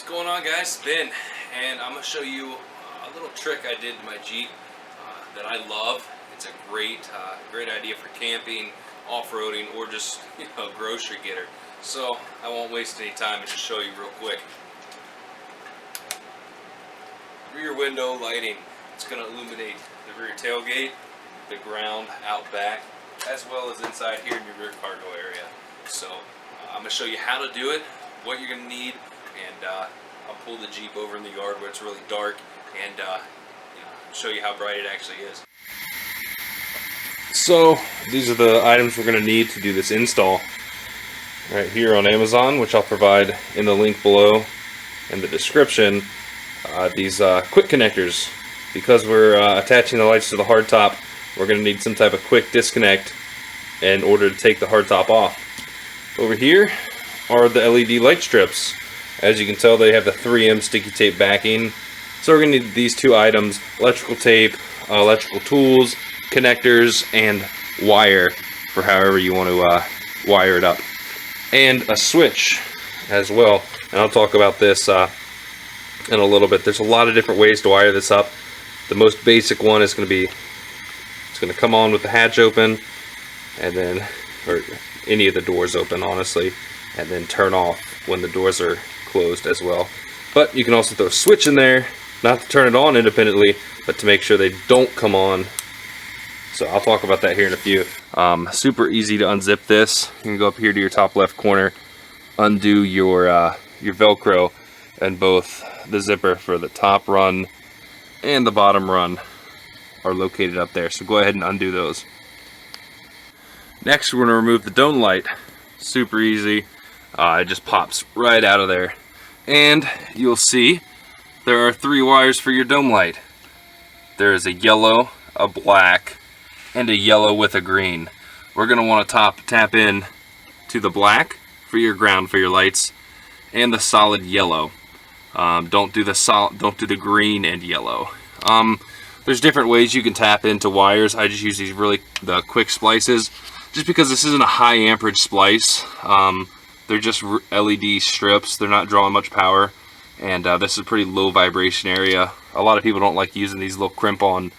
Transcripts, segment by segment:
What's going on, guys? Ben, and I'm going to show you a little trick I did to my Jeep that I love. It's a great idea for camping, off-roading, or just grocery getter. So I won't waste any time and just show you real quick. Rear window lighting. It's going to illuminate the rear tailgate, the ground out back, as well as inside here in your rear cargo area. So I'm going to show you how to do it, what you're going to need, and I'll pull the Jeep over in the yard where it's really dark and show you how bright it actually is. So these are the items we're going to need to do this install right here on Amazon, which I'll provide in the link below in the description. These quick connectors, because we're attaching the lights to the hardtop, we're going to need some type of quick disconnect in order to take the hardtop off. Over here are the LED light strips. As you can tell, they have the 3M sticky tape backing. So we're going to need these two items: electrical tape, electrical tools, connectors, and wire for however you want to wire it up, and a switch as well. And I'll talk about this in a little bit. There's a lot of different ways to wire this up. The most basic one is going to be, it's going to come on with the hatch open, and then, or any of the doors open, honestly, and then turn off when the doors are closed as well. But you can also throw a switch in there, not to turn it on independently, but to make sure they don't come on. So I'll talk about that here in a few. Super easy to unzip this. You can go up here to your top left corner, undo your Velcro, and both the zipper for the top run and the bottom run are located up there. So go ahead and undo those. Next, we're going to remove the dome light. Super easy. It just pops right out of there. And you'll see there are 3 wires for your dome light. There is a yellow, a black, and a yellow with a green. We're going to want to tap in to the black for your ground for your lights, and the solid yellow. Don't do the green and yellow. There's different ways you can tap into wires. I just use the quick splices, just because this isn't a high amperage splice. They're just LED strips. They're not drawing much power, and this is a pretty low vibration area. A lot of people don't like using these little crimp-on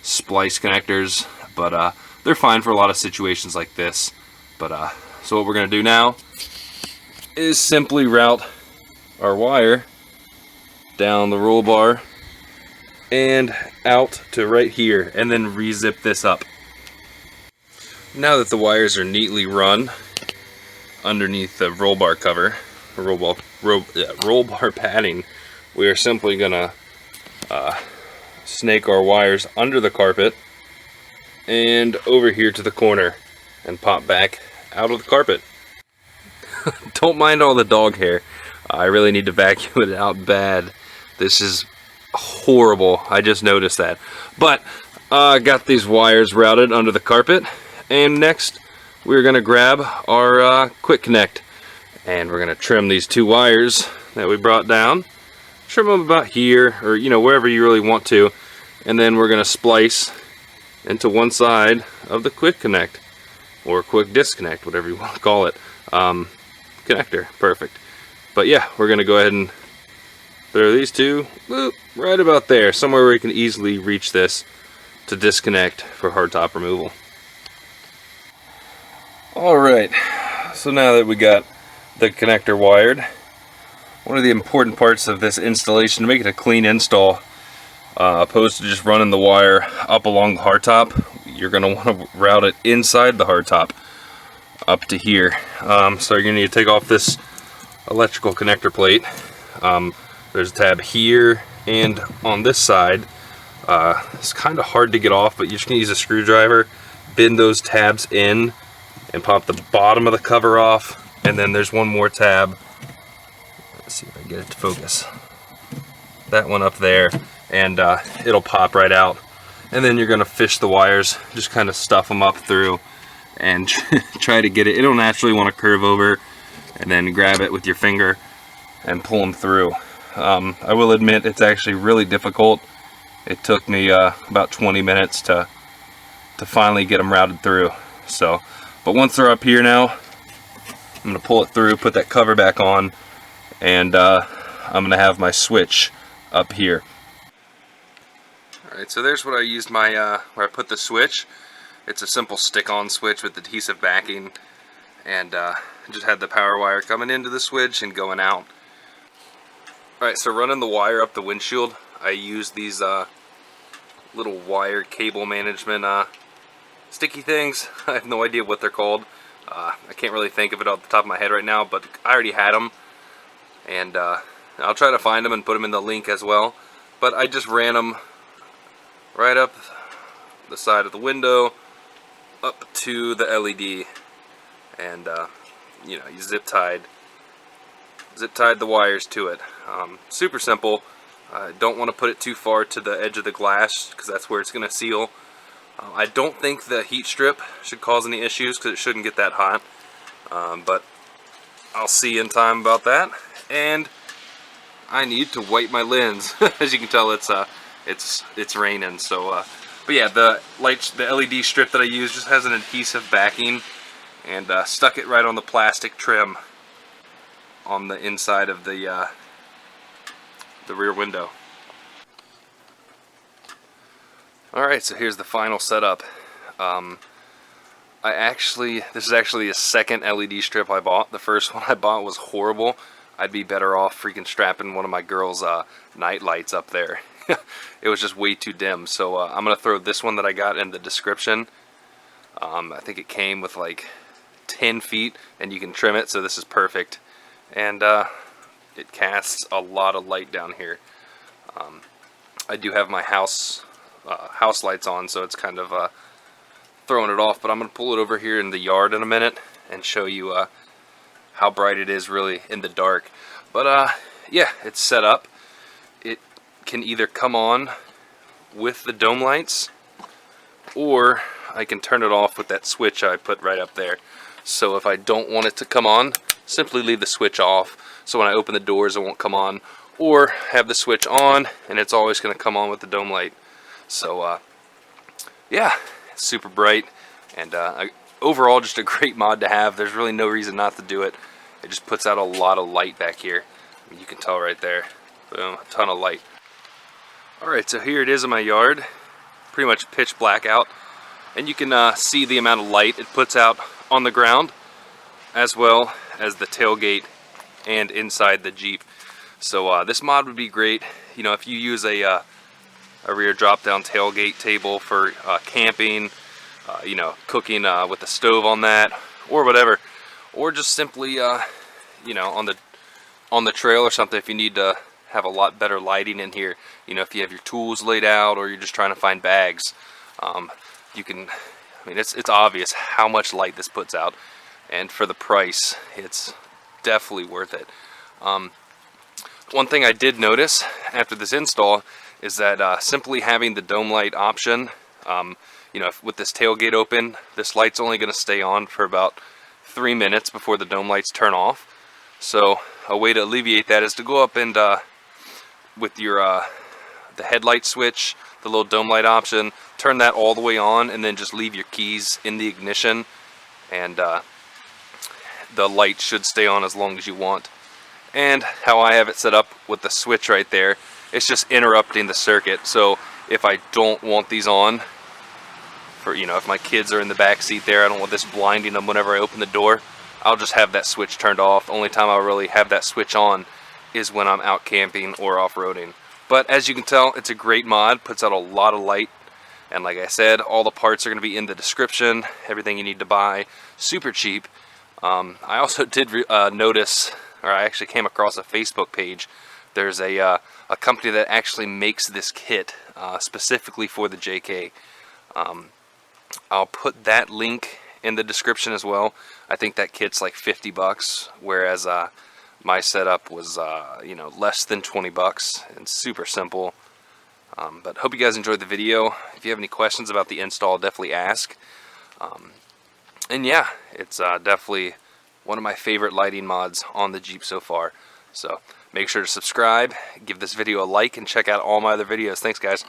splice connectors, but they're fine for a lot of situations like this. But so what we're going to do now is simply route our wire down the roll bar and out to right here, and then re-zip this up. Now that the wires are neatly run underneath the roll bar cover, roll bar padding, we are simply gonna snake our wires under the carpet and over here to the corner and pop back out of the carpet. Don't mind all the dog hair. I really need to vacuum it out bad. This is horrible. I just noticed that. But I got these wires routed under the carpet, and next we're going to grab our quick connect, and we're going to trim these 2 wires that we brought down. Trim them about here, or wherever you really want to, and then we're going to splice into one side of the quick connect, or quick disconnect, whatever you want to call it. Connector, perfect. But yeah, we're going to go ahead and throw these 2 right about there, somewhere where you can easily reach this to disconnect for hardtop removal. Alright, so now that we got the connector wired, one of the important parts of this installation, to make it a clean install, opposed to just running the wire up along the hardtop, you're going to want to route it inside the hardtop up to here. So you're going to need to take off this electrical connector plate. There's a tab here and on this side. It's kind of hard to get off, but you're just going to use a screwdriver, bend those tabs in, and pop the bottom of the cover off. And then there's one more tab. Let's see if I can get it to focus. That one up there, and it'll pop right out. And then you're going to fish the wires, just kind of stuff them up through and try to get it. It'll naturally want to curve over, and then grab it with your finger and pull them through. I will admit it's actually really difficult. It took me about 20 minutes to finally get them routed through. So, but once they're up here now, I'm going to pull it through, put that cover back on, and I'm going to have my switch up here. Alright, so there's what I used my, where I put the switch. It's a simple stick-on switch with adhesive backing, and just had the power wire coming into the switch and going out. Alright, so running the wire up the windshield, I use these little wire cable management sticky things. I have no idea what they're called. I can't really think of it off the top of my head right now, but I already had them, and I'll try to find them and put them in the link as well. But I just ran them right up the side of the window up to the LED, and you know, you zip tied the wires to it. Super simple. I don't want to put it too far to the edge of the glass because that's where it's going to seal. I don't think the heat strip should cause any issues because it shouldn't get that hot, but I'll see in time about that. And I need to wipe my lens. As you can tell, it's raining. So, but yeah, the LED strip that I use just has an adhesive backing, and stuck it right on the plastic trim on the inside of the rear window. Alright, so here's the final setup. This is actually a second LED strip I bought. The first one I bought was horrible. I'd be better off freaking strapping one of my girls' night lights up there. It was just way too dim. So I'm going to throw this one that I got in the description. I think it came with like 10 feet and you can trim it, so this is perfect. And it casts a lot of light down here. I do have my house lights on, so it's kind of throwing it off, but I'm going to pull it over here in the yard in a minute and show you how bright it is really in the dark. But yeah, it's set up. It can either come on with the dome lights, or I can turn it off with that switch I put right up there. So if I don't want it to come on, simply leave the switch off, so when I open the doors it won't come on, or have the switch on and it's always going to come on with the dome light. So yeah, super bright, and overall just a great mod to have. There's really no reason not to do it. It just puts out a lot of light back here. I mean, you can tell right there. Boom, a ton of light. Alright, so here it is in my yard. Pretty much pitch black out. And you can see the amount of light it puts out on the ground, as well as the tailgate and inside the Jeep. So this mod would be great, you know, if you use a rear drop-down tailgate table for camping, you know, cooking with the stove on that, or whatever, or just simply, you know, on the trail or something. If you need to have a lot better lighting in here, you know, if you have your tools laid out or you're just trying to find bags, you can. I mean, it's obvious how much light this puts out, and for the price, it's definitely worth it. One thing I did notice after this install is that simply having the dome light option, you know, with this tailgate open, this light's only going to stay on for about 3 minutes before the dome lights turn off. So a way to alleviate that is to go up and with your the headlight switch, the little dome light option, turn that all the way on, and then just leave your keys in the ignition, and the light should stay on as long as you want. And how I have it set up with the switch right there, it's just interrupting the circuit. So if I don't want these on, for, you know, if my kids are in the back seat there, I don't want this blinding them whenever I open the door, I'll just have that switch turned off. The only time I'll really have that switch on is when I'm out camping or off-roading. But as you can tell, it's a great mod, puts out a lot of light, and like I said, all the parts are going to be in the description, everything you need to buy, super cheap. I also did notice, or I actually came across a Facebook page. There's a company that actually makes this kit specifically for the JK. I'll put that link in the description as well. I think that kit's like $50, whereas my setup was you know, less than $20 and super simple. But hope you guys enjoyed the video. If you have any questions about the install, definitely ask. And yeah, it's definitely one of my favorite lighting mods on the Jeep so far. So make sure to subscribe, give this video a like, and check out all my other videos. Thanks, guys.